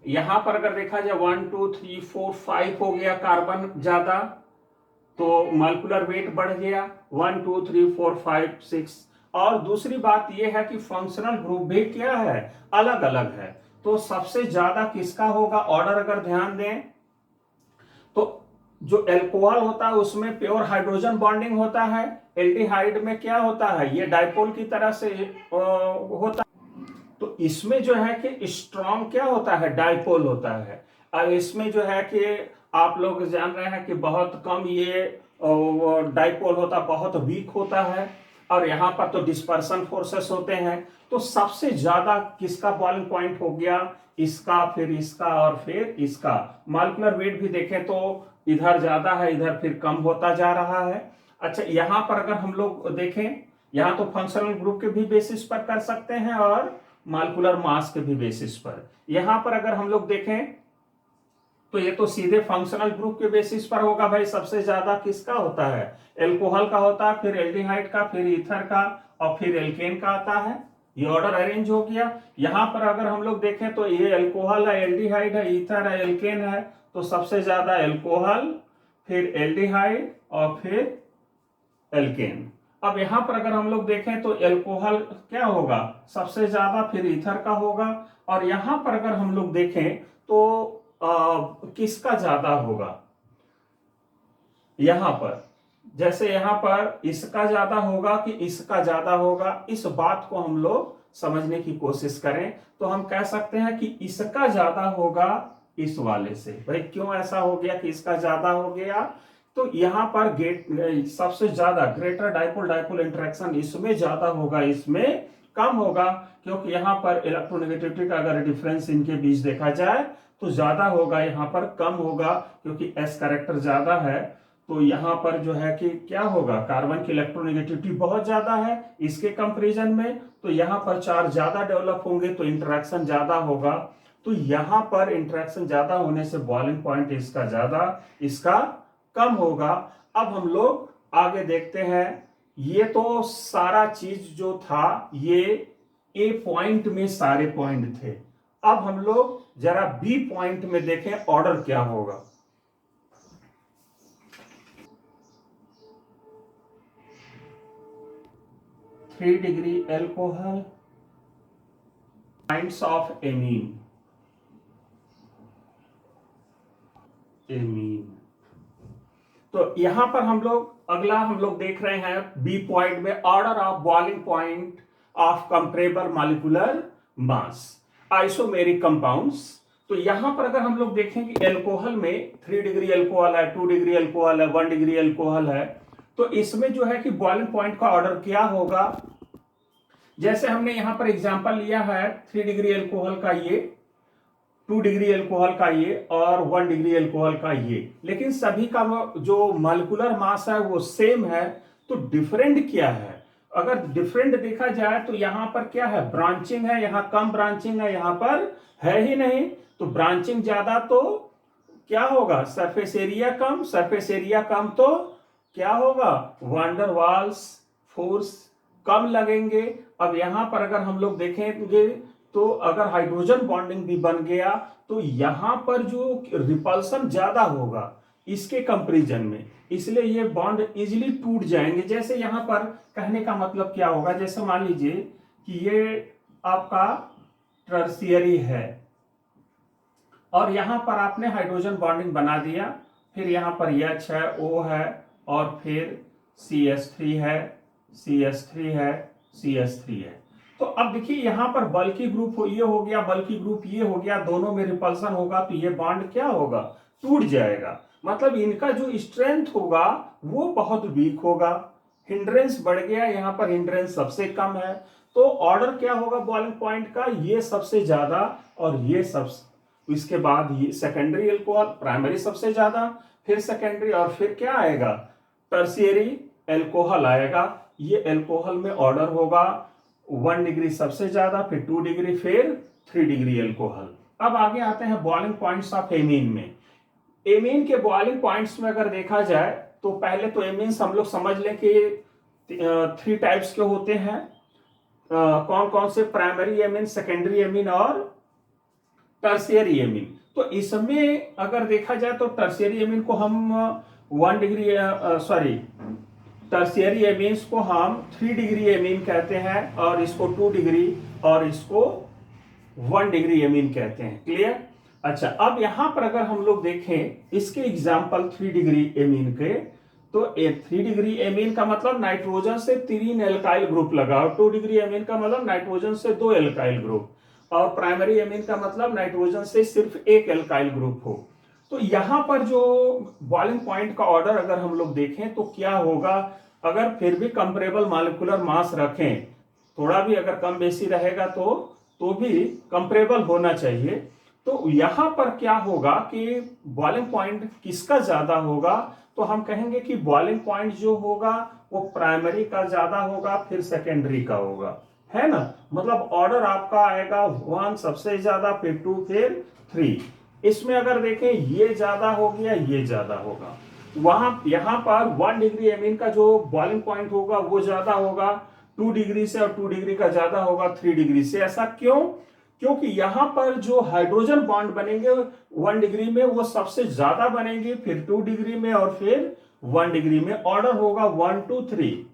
यहां पर अगर देखा जाए 1 2 3 4 5 हो गया कार्बन ज्यादा, तो मॉलिक्यूलर वेट बढ़ गया 1 2 3 4 5 6। और दूसरी बात यह है कि फंक्शनल ग्रुप भी क्या है, अलग अलग है, तो सबसे ज्यादा किसका होगा ऑर्डर अगर ध्यान दें तो जो एल्कोहल होता है उसमें प्योर हाइड्रोजन बॉन्डिंग होता है, एल्डिहाइड में क्या होता है, ये डाइपोल की तरह से होता है, तो इसमें जो है कि स्ट्रॉन्ग क्या होता है, डाइपोल होता है। और इसमें जो है कि आप लोग जान रहे हैं कि बहुत कम ये डाइपोल होता, बहुत वीक होता है, और यहां पर तो डिस्पर्सन फोर्सेस होते हैं। तो सबसे ज्यादा किसका बॉइलिंग पॉइंट हो गया, इसका, फिर इसका, और फिर इसका। मॉलिक्यूलर वेट भी देखें तो इधर ज्यादा है, इधर फिर कम होता जा रहा है। अच्छा, यहां पर अगर हम लोग देखें, यहां तो फंक्शनल ग्रुप के भी बेसिस पर कर सकते हैं और मॉलिक्यूलर मास के भी बेसिस पर। यहां पर अगर हम लोग देखें तो ये तो सीधे फंक्शनल ग्रुप के बेसिस पर होगा भाई, सबसे ज्यादा किसका होता है, एल्कोहल का होता है, फिर एल्डिहाइड का, फिर ईथर का, और फिर एल्केन का आता है। ये ऑर्डर अरेंज हो गया। यहां पर अगर हम लोग देखें तो ये एल्कोहल है, एल्डिहाइड है, ईथर है, एल्केन है, तो सबसे ज्यादा एल्कोहल, फिर एल्डिहाइड, और फिर एल्केन। अब यहां पर अगर हम लोग देखें तो एल्कोहल क्या होगा सबसे ज्यादा, फिर ईथर का होगा, और यहां पर अगर हम लोग देखें तो किसका ज्यादा होगा, यहां पर जैसे यहां पर इसका ज्यादा होगा कि इसका ज्यादा होगा, इस बात को हम लोग समझने की कोशिश करें तो हम कह सकते हैं कि इसका ज्यादा होगा इस वाले से। भाई क्यों ऐसा हो गया कि इसका ज्यादा हो गया, तो यहां पर सबसे ज्यादा ग्रेटर डाइपोल डाइपोल इंटरेक्शन इसमें ज्यादा होगा, इसमें कम होगा, क्योंकि यहां पर इलेक्ट्रोनेगेटिविटी का अगर डिफरेंस इनके बीच देखा जाए तो ज्यादा होगा, यहां पर कम होगा, क्योंकि एस कैरेक्टर ज्यादा है। तो यहां पर जो है कि क्या होगा, कार्बन की इलेक्ट्रोनेगेटिविटी बहुत ज्यादा है इसके कंपैरिजन में, तो यहां पर चार्ज ज्यादा डेवलप होंगे तो इंटरेक्शन ज्यादा होगा। तो यहां पर इंटरेक्शन ज्यादा होने से बॉइलिंग पॉइंट इसका ज्यादा, इसका कम होगा। अब हम लोग आगे देखते हैं, ये तो सारा चीज जो था ये ए पॉइंट में सारे पॉइंट थे। अब हम लोग जरा बी पॉइंट में देखें ऑर्डर क्या होगा। 3 degree alcohol, points of amine, amine. तो यहां पर हम लोग देख रहे हैं बी पॉइंट में order of boiling point of comparable molecular mass isomeric compounds. तो यहां पर अगर हम लोग देखें कि एल्कोहल में 3 डिग्री एल्कोहल है, 2 डिग्री एल्कोहल है, 1 डिग्री एल्कोहल है, तो इसमें जो है कि बॉइलिंग पॉइंट का ऑर्डर क्या होगा। जैसे हमने यहां पर एग्जांपल लिया है 3 डिग्री एल्कोहल का ये, 2 डिग्री एल्कोहल का ये और 1 डिग्री एल्कोहल का ये, लेकिन सभी का जो मॉलिक्यूलर मास है वो सेम है। तो डिफरेंट क्या है? अगर डिफरेंट देखा जाए तो यहां पर क्या है, ब्रांचिंग है, यहां कम ब्रांचिंग है, यहां पर है ही नहीं। तो ब्रांचिंग ज्यादा तो क्या होगा, सरफेस एरिया कम, सरफेस एरिया कम तो क्या होगा, वांडर वाल्स फोर्स कम लगेंगे। अब यहां पर अगर हम लोग देखेंगे तो अगर हाइड्रोजन बॉन्डिंग भी बन गया तो यहां पर जो रिपल्सन ज्यादा होगा इसके कंपैरिजन में, इसलिए ये बॉन्ड इजीली टूट जाएंगे। जैसे यहां पर कहने का मतलब क्या होगा, जैसे मान लीजिए कि ये आपका टर्शियरी है और यहां पर आपने हाइड्रोजन बॉन्डिंग बना दिया, फिर यहां पर H है, O है और फिर CH3 है, CH3 है, CH3 है। तो अब देखिए यहां पर बल्की ग्रुप ये हो गया, बल्की ग्रुप ये हो गया, दोनों में रिपल्सन होगा तो ये बॉन्ड क्या होगा, टूट जाएगा। मतलब इनका जो स्ट्रेंथ होगा वो बहुत वीक होगा, हिंड्रेंस बढ़ गया, यहां पर हिंड्रेंस सबसे कम है। तो ऑर्डर क्या होगा बॉइलिंग पॉइंट का, ये सबसे ज्यादा और ये इसके बाद ये सेकेंडरी एल्कोहल, प्राइमरी सबसे ज्यादा, फिर सेकेंडरी और फिर क्या आएगा, टर्शियरी एल्कोहल आएगा। ये एल्कोहल में ऑर्डर होगा 1 डिग्री सबसे ज्यादा, फिर 2 डिग्री, फिर 3 डिग्री एल्कोहल। अब आगे आते हैं बॉइलिंग पॉइंट्स ऑफ एमीन में। एमीन के बॉइलिंग पॉइंट्स में अगर देखा जाए तो पहले तो एमीन्स हम लोग समझ लें कि 3 टाइप्स के होते हैं। कौन कौन से, प्राइमरी एमीन, सेकेंडरी एमीन और टर्शियरी एमीन। तो इसमें अगर देखा जाए तो टर्शियरी एमीन को हम 1 डिग्री टर्शियरी एमीन्स को हम 3 डिग्री एमीन कहते हैं और इसको 2 डिग्री और इसको 1 डिग्री एमीन कहते हैं। क्लियर? अच्छा, अब यहां पर अगर हम लोग देखें इसके एग्जाम्पल 3 डिग्री एमीन के, तो 3 डिग्री एमीन का मतलब नाइट्रोजन से 3 एल्काइल ग्रुप लगाओ, 2 डिग्री एमीन का मतलब नाइट्रोजन से 2 एल्काइल ग्रुप, और प्राइमरी एमीन का मतलब नाइट्रोजन से सिर्फ 1 एल्काइल ग्रुप हो। तो यहां पर जो बॉइलिंग पॉइंट का ऑर्डर अगर हम लोग देखें तो क्या होगा, अगर फिर भी कंपेरेबल मॉलिक्यूलर मास रखें, थोड़ा भी अगर कम बेसी रहेगा तो भी कंपेरेबल होना चाहिए। तो यहां पर क्या होगा कि बॉइलिंग पॉइंट किसका ज्यादा होगा, तो हम कहेंगे कि बॉइलिंग पॉइंट जो होगा वो प्राइमरी का ज्यादा होगा, फिर सेकेंडरी का होगा, है ना। मतलब ऑर्डर आपका आएगा 1 सबसे ज्यादा, फिर 2, फिर 3। इसमें अगर देखें ये ज्यादा हो गया, ये ज्यादा होगा, यहां पर 1 डिग्री एमीन का जो बॉइलिंग पॉइंट होगा वो ज्यादा होगा 2 डिग्री से, और 2 डिग्री का ज्यादा होगा 3 डिग्री से। ऐसा क्यों? क्योंकि यहां पर जो हाइड्रोजन बॉन्ड बनेंगे 1 डिग्री में वो सबसे ज्यादा बनेंगे, फिर 2 डिग्री में और फिर 1 डिग्री में। ऑर्डर होगा 1 2 3।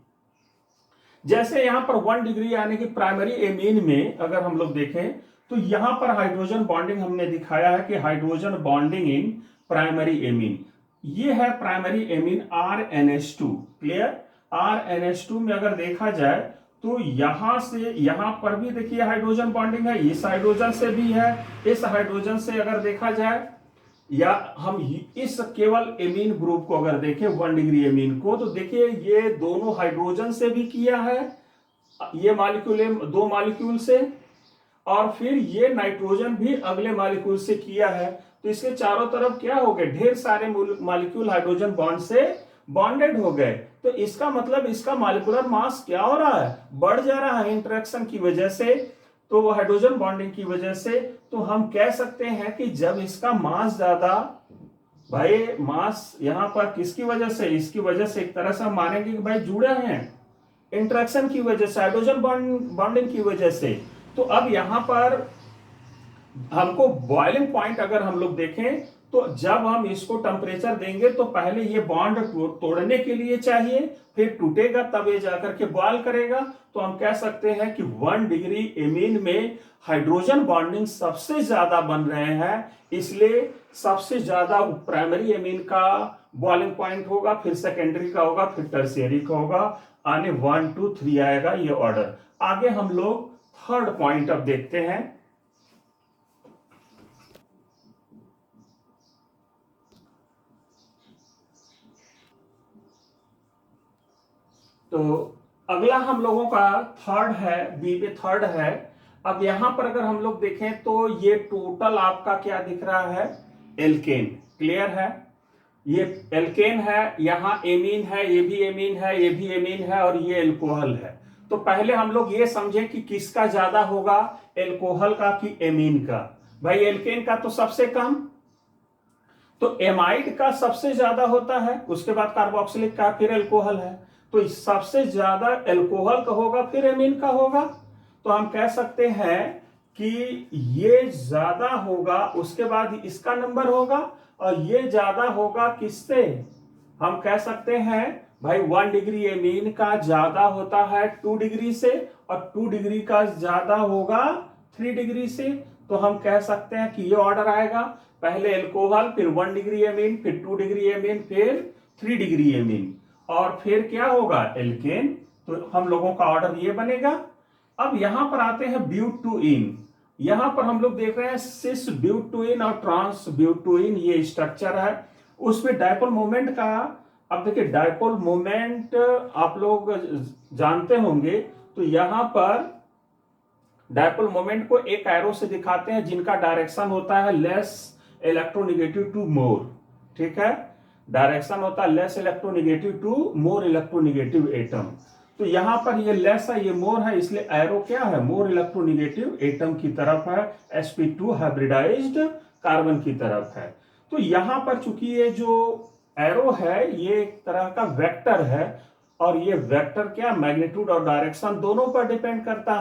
जैसे यहां पर 1 डिग्री यानी कि प्राइमरी एमीन में अगर हम लोग देखें तो यहां पर हाइड्रोजन बॉन्डिंग हमने दिखाया है कि hydrogen bonding in primary amine, ये है primary amine RNH2। Clear? RNH2 में अगर देखा जाए तो यहां से यहां पर भी देखिए हाइड्रोजन बॉन्डिंग है, इस हाइड्रोजन से भी है, इस हाइड्रोजन से अगर देखा जाए, या हम इस केवल एमीन ग्रुप को अगर देखें 1 डिग्री एमीन को, तो देखिए ये दोनों हाइड्रोजन से भी किया है, ये मॉलिक्यूल 2 मॉलिक्यूल से, और फिर ये नाइट्रोजन भी अगले मॉलिक्यूल से किया है। तो इसके चारों तरफ क्या हो गए, ढेर सारे मॉलिक्यूल हाइड्रोजन बॉन्ड से बॉन्डेड हो गए। तो इसका मतलब इसका मॉलिक्यूलर मास क्या हो रहा है, बढ़ जा रहा है इंटरेक्शन की वजह से, तो हाइड्रोजन बॉन्डिंग की वजह से। तो हम कह सकते हैं कि जब इसका मास ज्यादा, भाई मास यहां पर किसकी वजह से, इसकी वजह से एक तरह से हम मानेंगे कि भाई जुड़े हैं इंटरेक्शन की वजह से, हाइड्रोजन बॉन्डिंग की वजह से। तो अब यहां पर हमको बॉइलिंग पॉइंट अगर हम लोग देखें तो जब हम इसको टेम्परेचर देंगे तो पहले ये बॉन्ड तोड़ने के लिए चाहिए, फिर टूटेगा तब ये जाकर के बॉयल करेगा। तो हम कह सकते हैं कि 1 डिग्री एमीन में हाइड्रोजन बॉन्डिंग सबसे ज्यादा बन रहे हैं, इसलिए सबसे ज्यादा प्राइमरी एमीन का बॉइलिंग पॉइंट होगा, फिर सेकेंडरी का होगा, फिर टर्शियरी का होगा, आने 1 2 3 आएगा ये ऑर्डर। आगे हम लोग थर्ड पॉइंट अब देखते हैं। तो अगला हम लोगों का थर्ड है, बी में थर्ड है। अब यहां पर अगर हम लोग देखें तो ये टोटल आपका क्या दिख रहा है, एल्केन। क्लियर है, ये एल्केन है, यहां एमीन है, ये भी एमीन है, ये भी एमीन है, और ये एल्कोहल है। तो पहले हम लोग ये समझें कि किसका ज्यादा होगा, एल्कोहल का कि एमीन का। भाई एल्केन का तो सबसे कम, तो एमाइड का सबसे ज्यादा होता है, उसके बाद कार्बोक्सिलिक का, फिर एल्कोहल है। तो सबसे ज्यादा एल्कोहल का होगा, फिर एमीन का होगा। तो हम कह सकते हैं कि ये ज्यादा होगा, उसके बाद इसका नंबर होगा, और ये ज्यादा होगा किससे, हम कह सकते हैं भाई 1 डिग्री एमीन का ज्यादा होता है 2 डिग्री से, और 2 डिग्री का ज्यादा होगा 3 डिग्री से। तो हम कह सकते हैं कि ये ऑर्डर आएगा, पहले एल्कोहल, फिर 1 डिग्री एमीन, फिर 2 डिग्री एमीन, फिर 3 डिग्री एमीन, और फिर क्या होगा, एल्केन। तो हम लोगों का ऑर्डर ये बनेगा। अब यहां पर आते हैं ब्यूटुइन। यहां पर हम लोग देख रहे हैं सिस ब्यूटुइन और ट्रांस ब्यूटुइन, ये स्ट्रक्चर है। उसमें डायपोल मोमेंट का, अब देखिए डायपोल मोमेंट आप लोग जानते होंगे। तो यहां पर डायपोल मोमेंट को एक एरो से दिखाते हैं जिनका डायरेक्शन होता है लेस इलेक्ट्रोनेगेटिव टू मोर। ठीक है, डायरेक्शन होता है less electronegative to more electronegative atom. तो यहां पर ये लेस है, ये मोर है, इसलिए एरो क्या है, मोर इलेक्ट्रोनेगेटिव एटम की तरफ है, sp2 हाइब्रिडाइज्ड कार्बन की तरफ है। तो यहां पर चूंकि ये जो एरो है ये एक तरह का वेक्टर है, और ये वेक्टर क्या, मैग्नीट्यूड और डायरेक्शन दोनों पर डिपेंड करता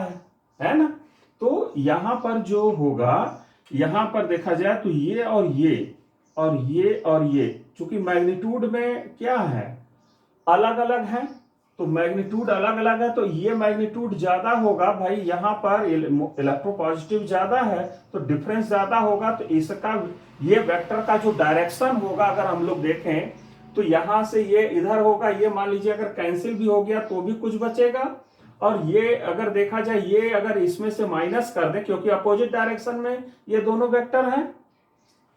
है ना। तो यहां पर जो होगा, यहां पर देखा जाए तो ये और ये और ये और ये, चूंकि मैग्नीट्यूड में क्या है, अलग अलग है, तो मैग्नीट्यूड अलग अलग है, तो ये मैग्नीट्यूड ज्यादा होगा भाई, यहां पर इलेक्ट्रोपॉजिटिव ज्यादा है तो डिफरेंस ज्यादा होगा। तो इसका ये वेक्टर का जो डायरेक्शन होगा, अगर हम लोग देखें तो यहां से ये इधर होगा, ये मान लीजिए अगर कैंसिल भी हो गया तो भी कुछ बचेगा, और ये अगर देखा जाए, ये अगर इसमें से माइनस कर दें, क्योंकि अपोजिट डायरेक्शन में ये दोनों वेक्टर हैं,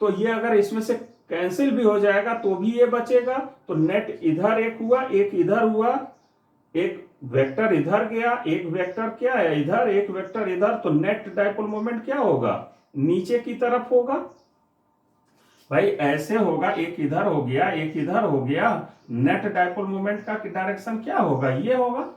तो ये अगर इसमें से कैंसिल भी हो जाएगा तो भी ये बचेगा। तो नेट इधर एक हुआ, एक इधर हुआ, एक वेक्टर इधर गया, एक वेक्टर क्या है इधर, एक वेक्टर इधर, तो नेट डायपोल मोमेंट क्या होगा, नीचे की तरफ होगा। भाई ऐसे होगा, एक इधर हो गया, एक इधर हो गया, नेट डायपोल मोमेंट का डायरेक्शन क्या होगा, ये होगा।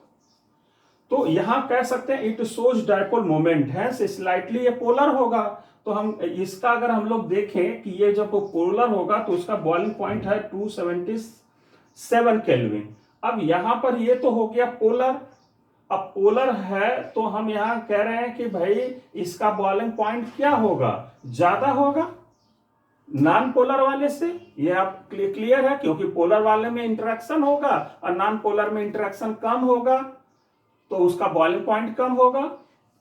तो यहां कह सकते हैं इट शोज डायपोल मोमेंट है, स्लाइटली ये पोलर होगा। तो हम इसका अगर हम लोग देखें कि ये जब पोलर होगा तो उसका बॉइलिंग पॉइंट है 277 केल्विन। अब यहां पर ये तो हो गया पोलर, अब पोलर है तो हम यहां कह रहे हैं कि भाई इसका बॉइलिंग पॉइंट क्या होगा, ज्यादा होगा नॉन पोलर वाले से। ये आप क्लियर है, क्योंकि पोलर वाले में इंटरेक्शन होगा और नॉन पोलर में इंटरेक्शन कम होगा, तो उसका बॉइलिंग पॉइंट कम होगा।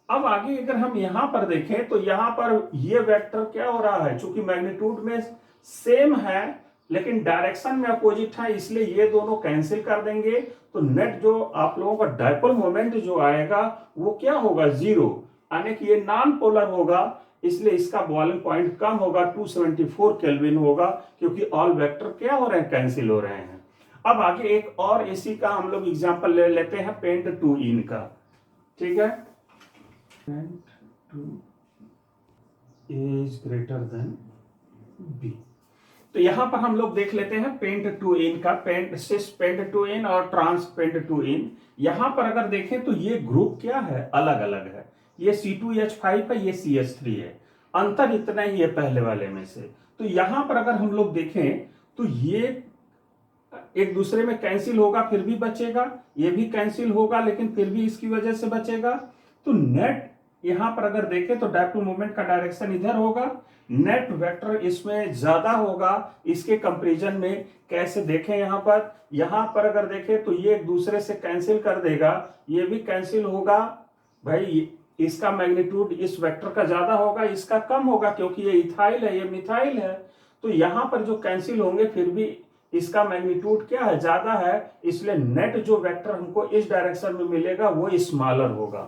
अब आगे अगर हम यहां पर देखें तो यहां पर ये वेक्टर क्या हो रहा है, चूंकि मैग्नीट्यूड में सेम है लेकिन डायरेक्शन में अपोजिट है, इसलिए ये दोनों कैंसिल कर देंगे। तो नेट जो आप लोगों का डायपोल मोमेंट जो आएगा वो क्या होगा, जीरो, यानी कि ये नॉन पोलर होगा, इसलिए इसका बॉइलिंग पॉइंट कम होगा, 274 केल्विन होगा, क्योंकि ऑल वेक्टर क्या हो रहे हैं, कैंसिल हो रहे हैं। अब आगे एक और इसी का हम लोग एग्जांपल ले लेते हैं, पेंट टू इन का। ठीक है, pent two is greater than B. तो यहां पर हम लोग देख लेते हैं पेंट टू इन का, सिस पेंट टू इन और ट्रांस पेंट टू इन। यहां पर अगर देखें तो ये ग्रुप क्या है, अलग अलग है, ये C2H5 है, ये CH3 है, अंतर इतना ही है पहले वाले में से। तो यहां पर अगर हम लोग देखें तो ये एक दूसरे में कैंसिल होगा फिर भी बचेगा, ये भी कैंसिल होगा लेकिन फिर भी इसकी वजह से बचेगा। तो नेट यहां पर अगर देखें तो डायपोल मोमेंट का डायरेक्शन इधर होगा, नेट वेक्टर इसमें ज्यादा होगा इसके कंपैरिजन में। कैसे देखें, यहां पर अगर देखें तो ये एक दूसरे से कैंसिल कर देगा, ये भी कैंसिल होगा। भाई इसका मैग्नीट्यूड इस वेक्टर का ज्यादा होगा, इसका कम होगा, क्योंकि ये इथाइल है, ये मिथाइल है। तो यहां पर जो कैंसिल होंगे फिर भी इसका मैग्नीट्यूड क्या है, ज्यादा है, इसलिए नेट जो वेक्टर हमको इस डायरेक्शन में मिलेगा वो स्मॉलर होगा।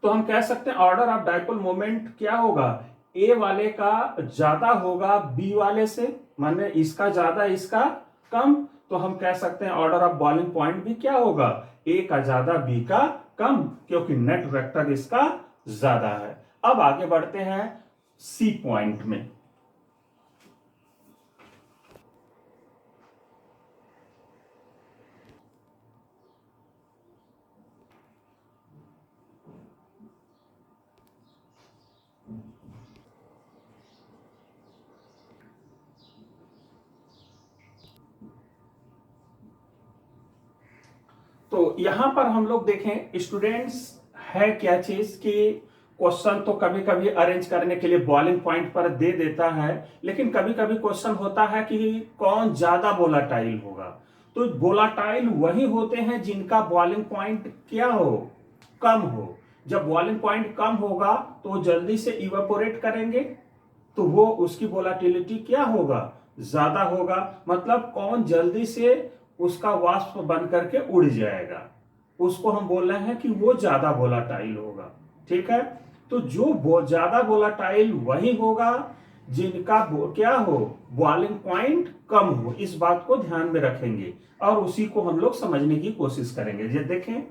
तो हम कह सकते हैं ऑर्डर ऑफ डायपोल मोमेंट क्या होगा, ए वाले का ज्यादा होगा बी वाले से, माने इसका ज्यादा इसका कम। तो हम कह सकते हैं ऑर्डर ऑफ बॉइलिंग पॉइंट भी क्या होगा, ए का ज्यादा बी का कम, क्योंकि नेट वेक्टर इसका ज्यादा है। अब आगे बढ़ते हैं सी पॉइंट में। तो यहां पर हम लोग देखें स्टूडेंट्स, है क्या चीज कि क्वेश्चन तो कभी कभी अरेंज करने के लिए बॉइलिंग पॉइंट पर दे देता है, लेकिन कभी कभी क्वेश्चन होता है कि कौन ज्यादा वोलाटाइल होगा। तो वोलाटाइल वही होते हैं जिनका बॉइलिंग पॉइंट क्या हो, कम हो। जब बॉइलिंग पॉइंट कम होगा तो जल्दी से इवेपोरेट करेंगे, तो वो उसकी वोलाटिलिटी क्या होगा, ज्यादा होगा। मतलब कौन जल्दी से उसका वाष्प बन करके उड़ जाएगा, उसको हम बोल रहे हैं कि वो ज्यादा वोलाटाइल होगा। ठीक है, तो जो ज्यादा वोलाटाइल वही होगा जिनका क्या हो, बॉइलिंग पॉइंट कम हो। इस बात को ध्यान में रखेंगे और उसी को हम लोग समझने की कोशिश करेंगे। ये देखें,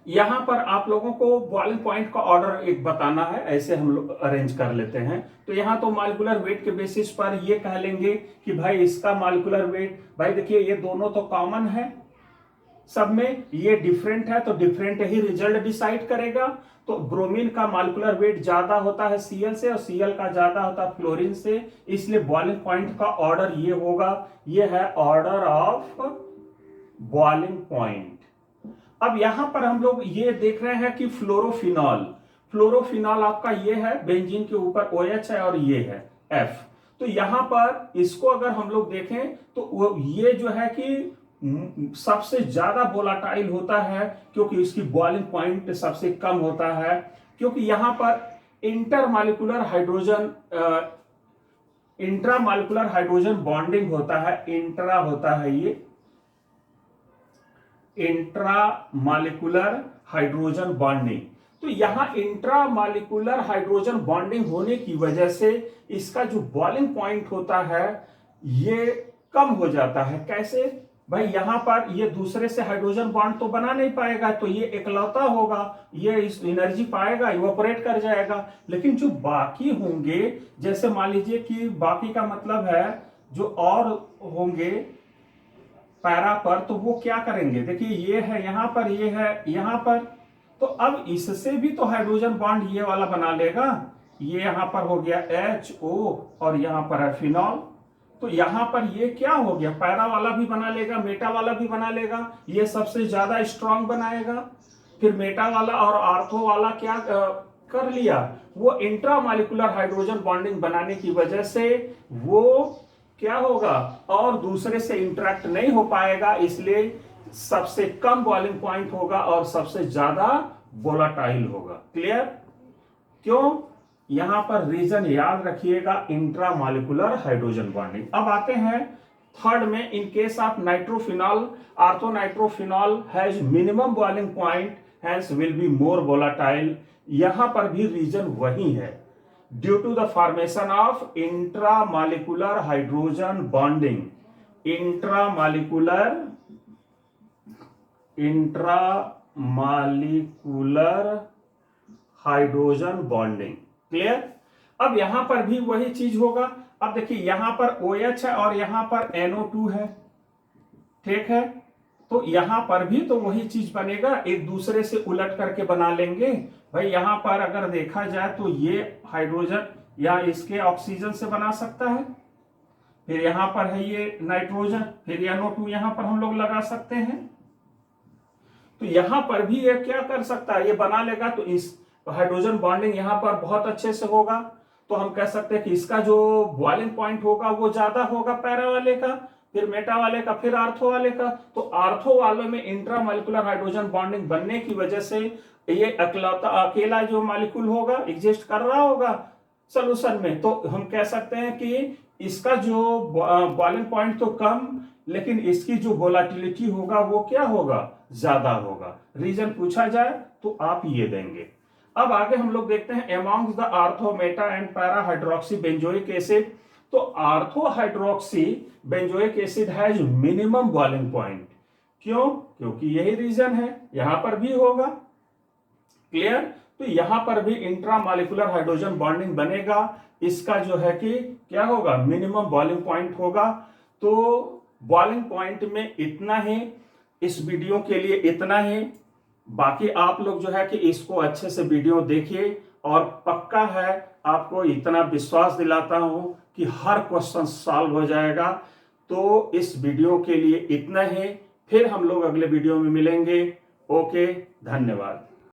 यहां पर आप लोगों को बॉइलिंग पॉइंट का ऑर्डर एक बताना है, ऐसे हम लोग अरेंज कर लेते हैं। तो यहां तो मॉलिक्यूलर वेट के बेसिस पर ये कह लेंगे कि भाई इसका मॉलिक्यूलर वेट, भाई देखिए ये दोनों तो कॉमन है सब में, ये डिफरेंट है तो डिफरेंट ही रिजल्ट डिसाइड करेगा। तो ब्रोमीन का मॉलिक्यूलर वेट ज्यादा होता है Cl से और Cl का ज्यादा होता है फ्लोरीन से, इसलिए बॉइलिंग पॉइंट का ऑर्डर ये होगा, ये है ऑर्डर ऑफ बॉइलिंग पॉइंट। अब यहां पर हम लोग ये देख रहे हैं कि फ्लोरोफिनॉल, फ्लोरोफिनॉल आपका ये है, बेंजीन के ऊपर OH है और ये है F। तो यहां पर इसको अगर हम लोग देखें तो वो ये जो है कि सबसे ज्यादा वोलाटाइल होता है, क्योंकि इसकी बॉइलिंग पॉइंट सबसे कम होता है, क्योंकि यहां पर इंटरमॉलिक्यूलर हाइड्रोजन बॉन्डिंग होता है, इंट्रा होता है, ये इंट्रामॉलिक्यूलर हाइड्रोजन बॉन्डिंग। तो यहां इंट्रामॉलिक्यूलर हाइड्रोजन बॉन्डिंग होने की वजह से इसका जो बॉइलिंग पॉइंट होता है ये कम हो जाता है। कैसे भाई, यहां पर ये दूसरे से हाइड्रोजन बॉन्ड तो बना नहीं पाएगा, तो ये एकलौता होगा, ये इस एनर्जी पाएगा, इवेपोरेट कर जाएगा। लेकिन जो बाकी होंगे, जैसे मान लीजिए कि बाकी का मतलब है जो और होंगे पैरा पर, तो वो क्या करेंगे, देखिए ये है यहां पर, ये है यहां पर, तो अब इससे भी तो हाइड्रोजन बॉन्ड ये वाला बना लेगा। ये यहां पर हो गया HO और यहां पर है फिनॉल, तो यहां पर ये क्या हो गया, पैरा वाला भी बना लेगा, मेटा वाला भी बना लेगा, ये सबसे ज्यादा स्ट्रांग बनाएगा। फिर मेटा वाला और आर्थो वाला क्या कर लिया, वो इंट्रामॉलिक्यूलर हाइड्रोजन बॉन्डिंग बनाने की वजह से वो क्या होगा, और दूसरे से इंटरेक्ट नहीं हो पाएगा, इसलिए सबसे कम बॉइलिंग पॉइंट होगा और सबसे ज्यादा वोलाटाइल होगा। क्लियर? क्यों? यहां पर रीजन याद रखिएगा, इंट्रामॉलिक्यूलर हाइड्रोजन बॉन्डिंग। अब आते हैं थर्ड में, in case of nitrophenol, orthonitrophenol has minimum boiling point, hence will be more volatile. यहां पर भी रीजन वही है, due to the formation of intramolecular hydrogen bonding, intramolecular hydrogen bonding. Clear? अब यहां पर भी वही चीज होगा। अब देखिए यहां पर OH है और यहां पर NO2 है, ठीक है, तो यहां पर भी तो वही चीज बनेगा, एक दूसरे से उलट करके बना लेंगे। भाई यहां पर अगर देखा जाए तो ये हाइड्रोजन या इसके ऑक्सीजन से बना सकता है, फिर यहां पर है ये नाइट्रोजन, फिर NO2 यहां पर हम लोग लगा सकते हैं। तो यहां पर भी ये क्या कर सकता है, ये बना लेगा, तो इस हाइड्रोजन बॉन्डिंग यहां पर बहुत अच्छे से होगा। तो हम कह सकते हैं कि इसका जो बॉइलिंग पॉइंट होगा वो ज्यादा होगा पैरा वाले का, फिर मेटा वाले का, फिर आर्थो वाले का। तो आर्थो वालों में इंट्रामॉलिक्यूलर हाइड्रोजन बॉन्डिंग बनने की वजह से ये अकेला जो मॉलिक्यूल होगा एग्जिस्ट कर रहा होगा सोल्यूशन में। तो हम कह सकते हैं कि इसका जो बॉइलिंग पॉइंट तो कम, लेकिन इसकी जो वोलाटिलिटी होगा वो क्या होगा, ज्यादा होगा। रीजन पूछा जाए तो आप ये देंगे। अब आगे हम लोग देखते हैं amongst the ortho, meta and para hydroxy benzoic acid. तो ortho hydroxy benzoic acid has minimum boiling point. क्यों? क्योंकि यही रीजन है, यहां पर भी होगा। क्लियर? तो यहां पर भी इंट्रामॉलिक्यूलर हाइड्रोजन बॉन्डिंग बनेगा, इसका जो है कि क्या होगा, मिनिमम बॉइलिंग पॉइंट होगा। तो बॉइलिंग पॉइंट में इतना ही, इस वीडियो के लिए इतना ही। बाकी आप लोग जो है कि इसको अच्छे से वीडियो देखिए, और पक्का है आपको इतना विश्वास दिलाता हूं कि हर क्वेश्चन सॉल्व हो जाएगा। तो इस वीडियो के लिए इतना ही, फिर हम लोग अगले वीडियो में मिलेंगे। ओके, धन्यवाद।